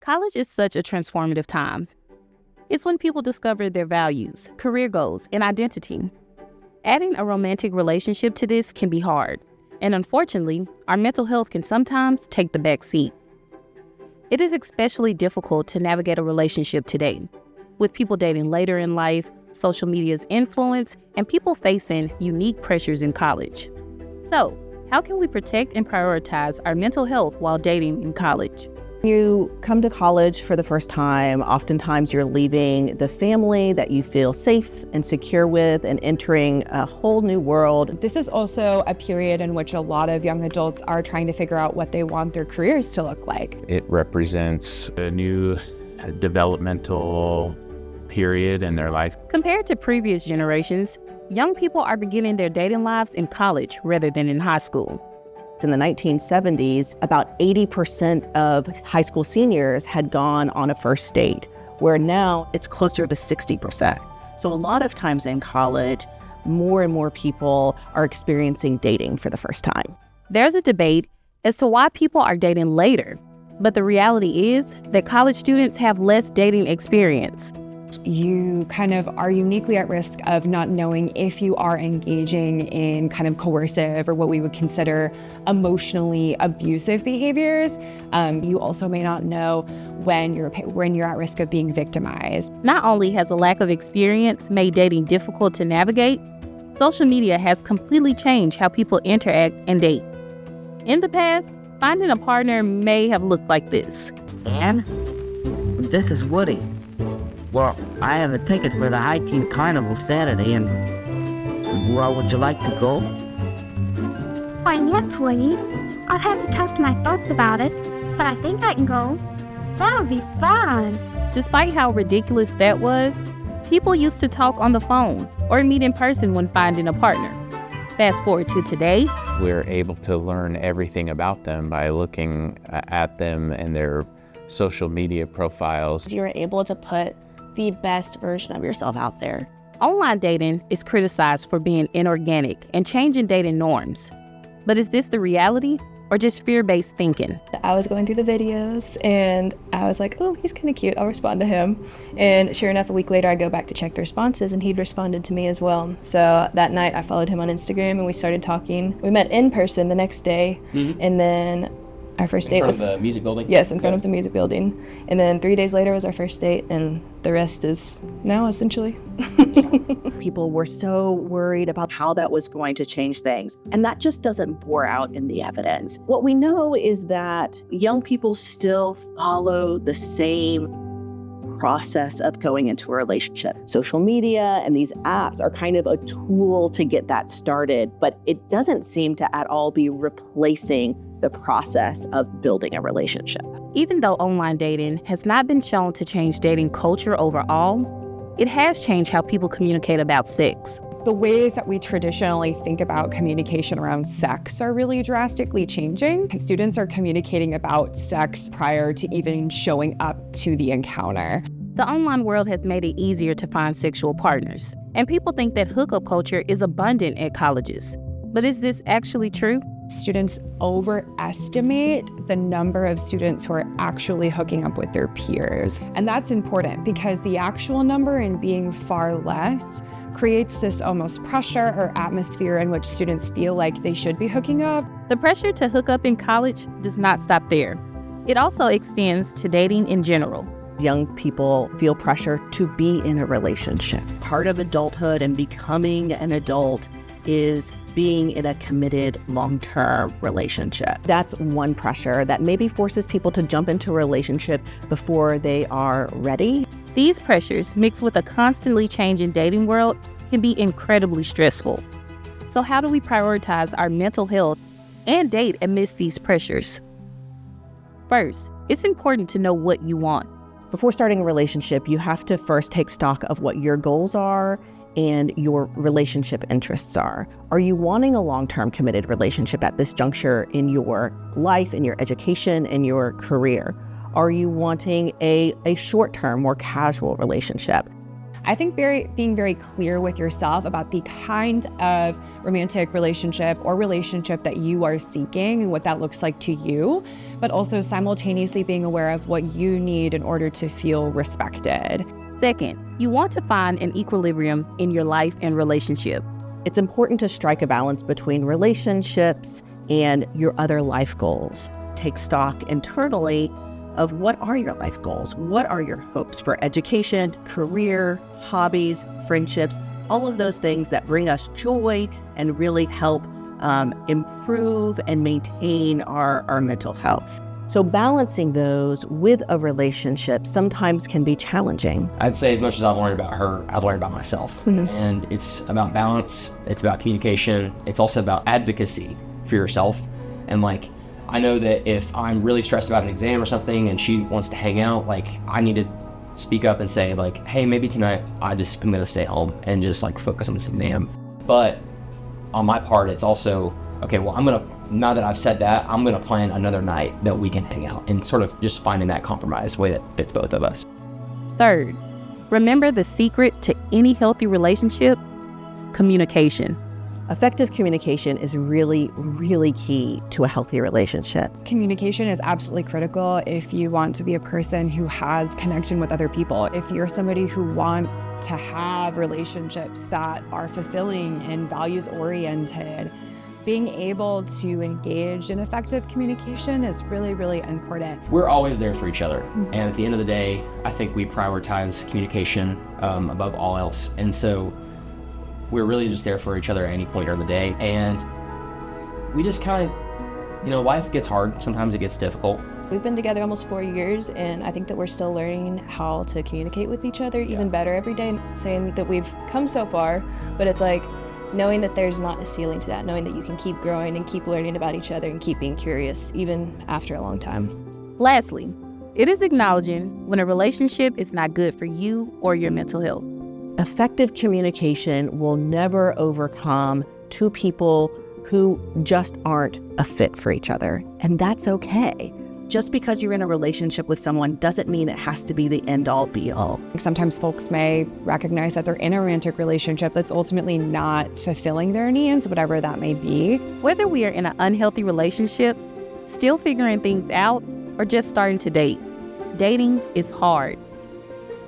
College is such a transformative time. It's when people discover their values, career goals, and identity. Adding a romantic relationship to this can be hard, and unfortunately, our mental health can sometimes take the back seat. It is especially difficult to navigate a relationship today, with people dating later in life, social media's influence, and people facing unique pressures in college. So, how can we protect and prioritize our mental health while dating in college? You come to college for the first time, oftentimes you're leaving the family that you feel safe and secure with and entering a whole new world. This is also a period in which a lot of young adults are trying to figure out what they want their careers to look like. It represents a new developmental period in their life. Compared to previous generations, young people are beginning their dating lives in college rather than in high school. In the 1970s, about 80% of high school seniors had gone on a first date, where now it's closer to 60%. So a lot of times in college, more and more people are experiencing dating for the first time. There's a debate as to why people are dating later, but the reality is that college students have less dating experience. You kind of are uniquely at risk of not knowing if you are engaging in kind of coercive or what we would consider emotionally abusive behaviors. You also may not know when you're at risk of being victimized. Not only has a lack of experience made dating difficult to navigate, social media has completely changed how people interact and date. In the past, finding a partner may have looked like this. And this is Woody. Well, I have a ticket for the hiking carnival Saturday, and well, would you like to go? Why, yes, Woody. I'll have to talk to my folks about it, but I think I can go. That'll be fun. Despite how ridiculous that was, people used to talk on the phone or meet in person when finding a partner. Fast forward to today. We're able to learn everything about them by looking at them and their social media profiles. You're able to put the best version of yourself out there. Online dating is criticized for being inorganic and changing dating norms. But is this the reality or just fear-based thinking? I was going through the videos and I was like, oh, he's kind of cute, I'll respond to him. And sure enough, a week later, I go back to check the responses and he'd responded to me as well. So that night I followed him on Instagram and we started talking. We met in person the next day, and then our first date was in front of the music building? Yes, in front of the music building. And then 3 days later was our first date, and the rest is now, essentially. People were so worried about how that was going to change things, and that just doesn't bore out in the evidence. What we know is that young people still follow the same process of going into a relationship. Social media and these apps are kind of a tool to get that started, but it doesn't seem to at all be replacing the process of building a relationship. Even though online dating has not been shown to change dating culture overall, it has changed how people communicate about sex. The ways that we traditionally think about communication around sex are really drastically changing. Students are communicating about sex prior to even showing up to the encounter. The online world has made it easier to find sexual partners, and people think that hookup culture is abundant at colleges. But is this actually true? Students overestimate the number of students who are actually hooking up with their peers. And that's important because the actual number and being far less creates this almost pressure or atmosphere in which students feel like they should be hooking up. The pressure to hook up in college does not stop there. It also extends to dating in general. Young people feel pressure to be in a relationship. Part of adulthood and becoming an adult is being in a committed long-term relationship. That's one pressure that maybe forces people to jump into a relationship before they are ready. These pressures, mixed with a constantly changing dating world, can be incredibly stressful. So how do we prioritize our mental health and date amidst these pressures? First, it's important to know what you want. Before starting a relationship, you have to first take stock of what your goals are and your relationship interests are. Are you wanting a long-term committed relationship at this juncture in your life, in your education, in your career? Are you wanting a short-term, more casual relationship? I think being very clear with yourself about the kind of romantic relationship or relationship that you are seeking and what that looks like to you, but also simultaneously being aware of what you need in order to feel respected. Second, you want to find an equilibrium in your life and relationship. It's important to strike a balance between relationships and your other life goals. Take stock internally of what are your life goals? What are your hopes for education, career, hobbies, friendships, all of those things that bring us joy and really help improve and maintain our mental health. So balancing those with a relationship sometimes can be challenging. I'd say as much as I've learned about her, I've learned about myself. And it's about balance, it's about communication, it's also about advocacy for yourself. And like, I know that if I'm really stressed about an exam or something and she wants to hang out, like I need to speak up and say like, hey, maybe tonight I'm gonna stay home and just like focus on this exam. But on my part, it's also, okay, well, now that I've said that, I'm gonna plan another night that we can hang out and sort of just finding that compromise way that fits both of us. Third, remember the secret to any healthy relationship: communication. Effective communication is really, really key to a healthy relationship. Communication is absolutely critical if you want to be a person who has connection with other people. If you're somebody who wants to have relationships that are fulfilling and values-oriented, being able to engage in effective communication is really, really important. We're always there for each other. And at the end of the day, I think we prioritize communication above all else. And so we're really just there for each other at any point during the day. And we just kind of, life gets hard. Sometimes it gets difficult. We've been together almost 4 years, and I think that we're still learning how to communicate with each other even better every day, saying that we've come so far, but it's like knowing that there's not a ceiling to that, knowing that you can keep growing and keep learning about each other and keep being curious even after a long time. Lastly, it is acknowledging when a relationship is not good for you or your mental health. Effective communication will never overcome two people who just aren't a fit for each other, and that's okay. Just because you're in a relationship with someone doesn't mean it has to be the end-all be-all. Sometimes folks may recognize that they're in a romantic relationship that's ultimately not fulfilling their needs, whatever that may be. Whether we are in an unhealthy relationship, still figuring things out, or just starting to date, dating is hard.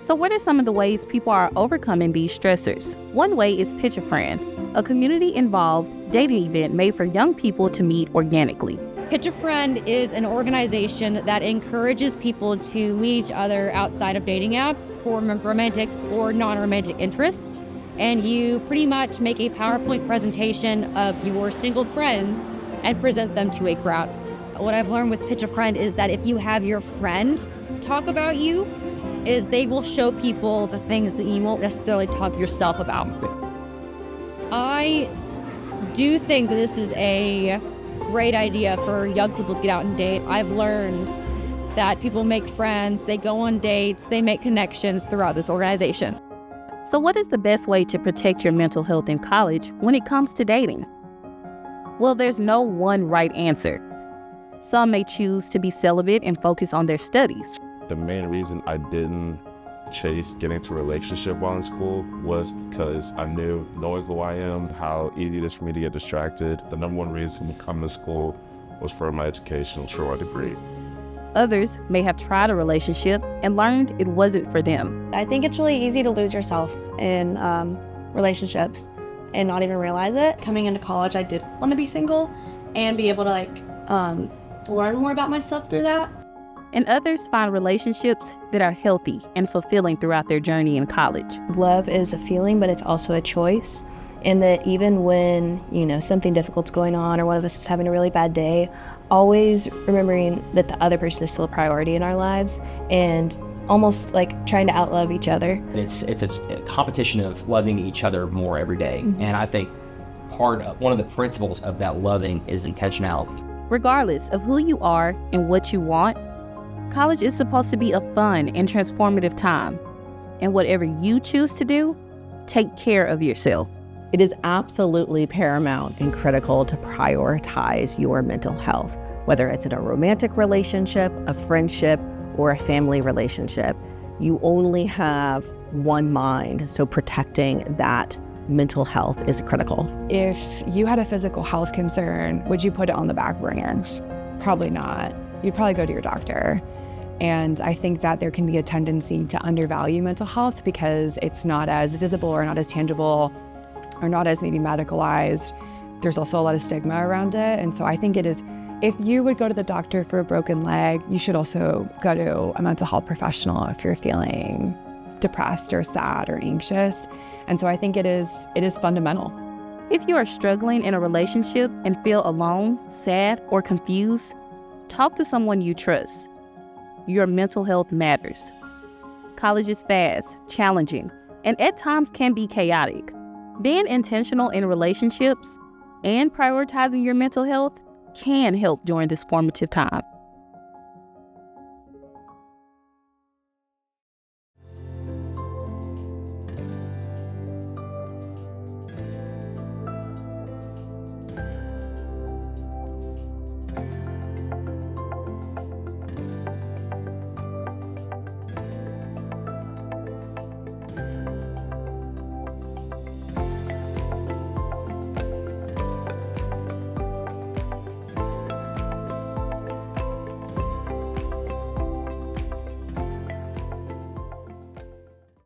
So what are some of the ways people are overcoming these stressors? One way is Pitch a Friend, a community-involved dating event made for young people to meet organically. Pitch a Friend is an organization that encourages people to meet each other outside of dating apps for romantic or non-romantic interests. And you pretty much make a PowerPoint presentation of your single friends and present them to a crowd. What I've learned with Pitch a Friend is that if you have your friend talk about you, is they will show people the things that you won't necessarily talk yourself about. I do think that this is a great idea for young people to get out and date. I've learned that people make friends, they go on dates, they make connections throughout this organization. So what is the best way to protect your mental health in college when it comes to dating? Well, there's no one right answer. Some may choose to be celibate and focus on their studies. The main reason I didn't chase getting into a relationship while in school was because I knew, knowing who I am, how easy it is for me to get distracted. The number one reason to come to school was for my educational degree. Others may have tried a relationship and learned it wasn't for them. I think it's really easy to lose yourself in relationships and not even realize it. Coming into college, I did want to be single and be able to learn more about myself through that. And others find relationships that are healthy and fulfilling throughout their journey in college. Love is a feeling, but it's also a choice. And that even when, something difficult's going on or one of us is having a really bad day, always remembering that the other person is still a priority in our lives and almost like trying to outlove each other. It's a competition of loving each other more every day. And I think one of the principles of that loving is intentionality. Regardless of who you are and what you want, college is supposed to be a fun and transformative time. And whatever you choose to do, take care of yourself. It is absolutely paramount and critical to prioritize your mental health, whether it's in a romantic relationship, a friendship, or a family relationship, you only have one mind. So protecting that mental health is critical. If you had a physical health concern, would you put it on the back burner? Probably not. You'd probably go to your doctor. And I think that there can be a tendency to undervalue mental health because it's not as visible or not as tangible or not as maybe medicalized. There's also a lot of stigma around it. And so I think it is, if you would go to the doctor for a broken leg, you should also go to a mental health professional if you're feeling depressed or sad or anxious. And so I think it is fundamental. If you are struggling in a relationship and feel alone, sad, or confused, talk to someone you trust. Your mental health matters. College is fast, challenging, and at times can be chaotic. Being intentional in relationships and prioritizing your mental health can help during this formative time.